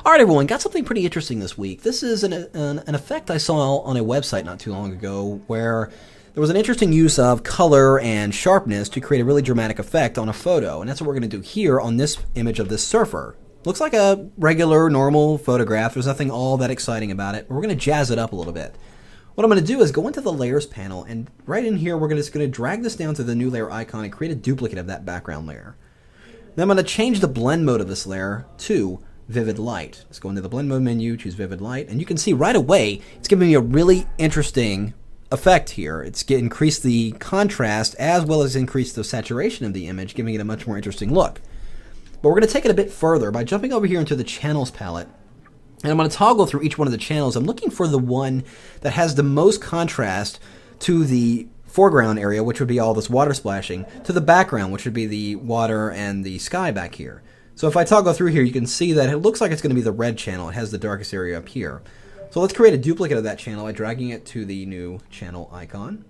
All right, everyone, got something pretty interesting this week. This is an effect I saw on a website not too long ago where there was an interesting use of color and sharpness to create a really dramatic effect on a photo. And that's what we're going to do here on this image of this surfer. Looks like a regular, normal photograph. There's nothing all that exciting about it. But we're going to jazz it up a little bit. What I'm going to do is go into the Layers panel, and right in here, we're just going to drag this down to the new layer icon and create a duplicate of that background layer. Then I'm going to change the blend mode of this layer to Vivid Light. Let's go into the blend mode menu, choose Vivid Light, and you can see right away it's giving me a really interesting effect here. It's increased the contrast as well as increased the saturation of the image, giving it a much more interesting look. But we're going to take it a bit further by jumping over here into the Channels palette, and I'm going to toggle through each one of the channels. I'm looking for the one that has the most contrast to the foreground area, which would be all this water splashing, to the background, which would be the water and the sky back here. So if I toggle through here, you can see that it looks like it's going to be the red channel. It has the darkest area up here. So let's create a duplicate of that channel by dragging it to the new channel icon.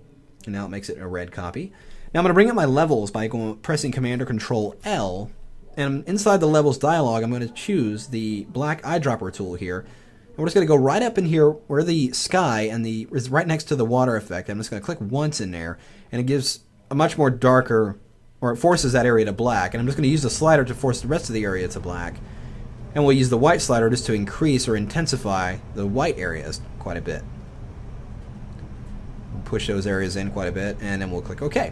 And now it makes it a red copy. Now I'm going to bring up my levels by pressing Command or Control L. And inside the levels dialog, I'm going to choose the black eyedropper tool here. And we're just going to go right up in here where the sky and is right next to the water effect. I'm just going to click once in there, and it gives a much more darker, or it forces that area to black. And I'm just going to use the slider to force the rest of the area to black. And we'll use the white slider just to increase or intensify the white areas quite a bit. We'll push those areas in quite a bit, and then we'll click OK.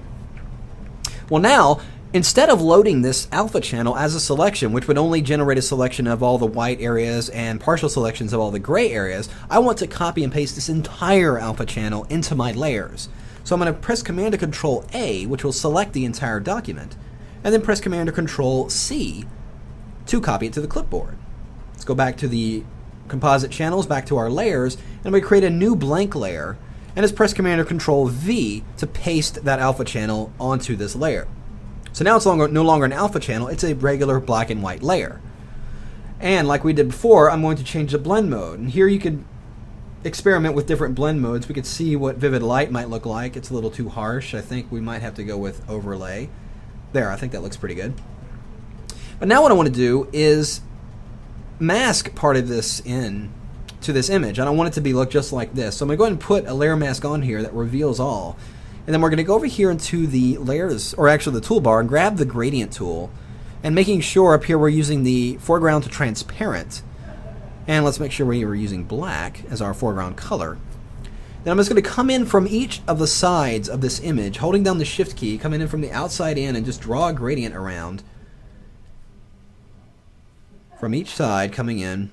Well, now, instead of loading this alpha channel as a selection, which would only generate a selection of all the white areas and partial selections of all the gray areas, I want to copy and paste this entire alpha channel into my layers. So I'm going to press Command or Control A, which will select the entire document, and then press Command or Control C to copy it to the clipboard. Let's go back to the composite channels, back to our layers, and we create a new blank layer, and just press Command or Control V to paste that alpha channel onto this layer. So now it's no longer an alpha channel, it's a regular black and white layer. And like we did before, I'm going to change the blend mode. And here you could experiment with different blend modes. We could see what Vivid Light might look like. It's a little too harsh. I think we might have to go with Overlay. There, I think that looks pretty good. But now what I want to do is mask part of this in to this image. I don't want it to look just like this. So I'm going to go ahead and put a layer mask on here that reveals all. And then we're going to go over here into the layers, or actually the toolbar, and grab the gradient tool. And making sure up here we're using the foreground to transparent. And let's make sure we are using black as our foreground color. Then I'm just going to come in from each of the sides of this image, holding down the Shift key, coming in from the outside in, and just draw a gradient around from each side coming in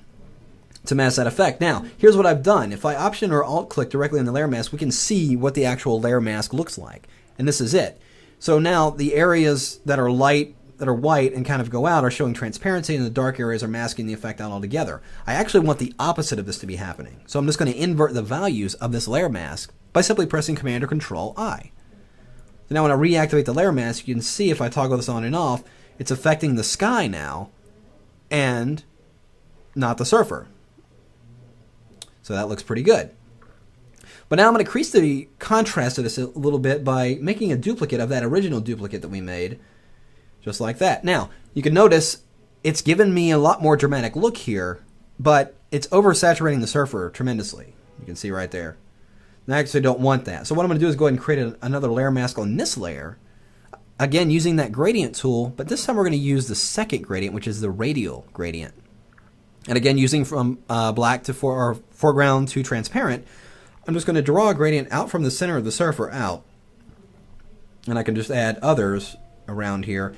to mask that effect. Now, here's what I've done. If I Option or Alt click directly on the layer mask, we can see what the actual layer mask looks like. And this is it. So now the areas that are light, that are white and kind of go out are showing transparency, and the dark areas are masking the effect out altogether. I actually want the opposite of this to be happening. So I'm just going to invert the values of this layer mask by simply pressing Command or Control I. So now when I reactivate the layer mask, you can see if I toggle this on and off, it's affecting the sky now and not the surfer. So that looks pretty good. But now I'm going to increase the contrast of this a little bit by making a duplicate of that original duplicate that we made, just like that. Now, you can notice it's given me a lot more dramatic look here, but it's oversaturating the surfer tremendously. You can see right there. And I actually don't want that. So what I'm going to do is go ahead and create another layer mask on this layer, again using that gradient tool, but this time we're going to use the second gradient, which is the radial gradient. And again, using from black to foreground to transparent, I'm just going to draw a gradient out from the center of the surfer out. And I can just add others around here.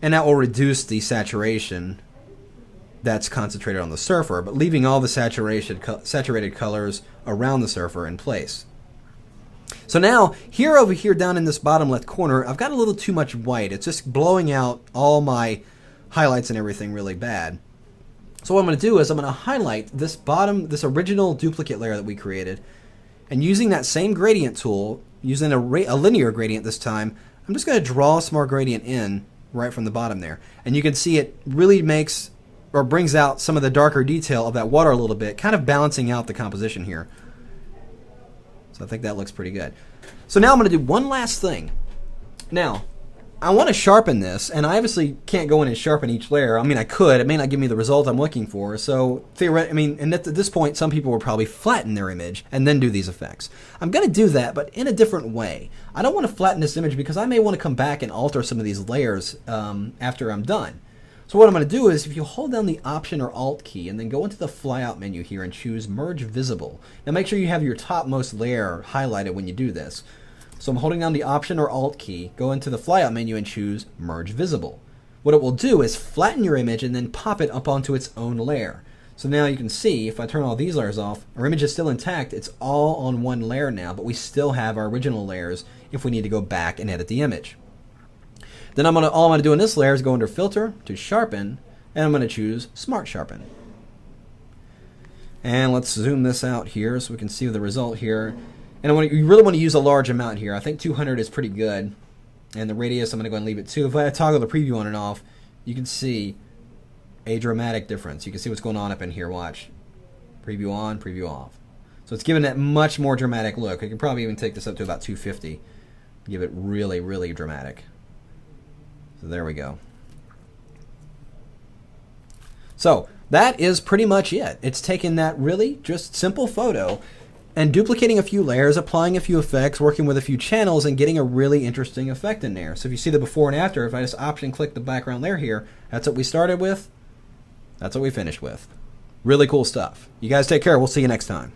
And that will reduce the saturation that's concentrated on the surfer, but leaving all the saturated colors around the surfer in place. So now, over here down in this bottom left corner, I've got a little too much white. It's just blowing out all my highlights and everything really bad. So what I'm going to do is I'm going to highlight this original duplicate layer that we created, and using that same gradient tool, using a linear gradient this time, I'm just going to draw some more gradient in right from the bottom there. And you can see it really makes or brings out some of the darker detail of that water a little bit, kind of balancing out the composition here. So I think that looks pretty good. So now I'm going to do one last thing. Now, I want to sharpen this, and I obviously can't go in and sharpen each layer. I mean, I could. It may not give me the result I'm looking for. So, theoretically, I mean, and at this point, some people will probably flatten their image and then do these effects. I'm going to do that, but in a different way. I don't want to flatten this image because I may want to come back and alter some of these layers after I'm done. So what I'm going to do is, if you hold down the Option or Alt key and then go into the flyout menu here and choose Merge Visible. Now make sure you have your topmost layer highlighted when you do this. So I'm holding down the Option or Alt key, go into the flyout menu and choose Merge Visible. What it will do is flatten your image and then pop it up onto its own layer. So now you can see, if I turn all these layers off, our image is still intact. It's all on one layer now, but we still have our original layers if we need to go back and edit the image. Then all I'm going to do in this layer is go under Filter to Sharpen, and I'm going to choose Smart Sharpen. And let's zoom this out here so we can see the result here. And you really want to use a large amount here. I think 200 is pretty good. And the radius, I'm going to go ahead and leave it 2. If I toggle the preview on and off, you can see a dramatic difference. You can see what's going on up in here. Watch. Preview on, preview off. So it's giving that much more dramatic look. I can probably even take this up to about 250. Give it really, really dramatic. So there we go. So that is pretty much it. It's taken that really just simple photo and duplicating a few layers, applying a few effects, working with a few channels, and getting a really interesting effect in there. So if you see the before and after, if I just Option click the background layer here, that's what we started with. That's what we finished with. Really cool stuff. You guys take care. We'll see you next time.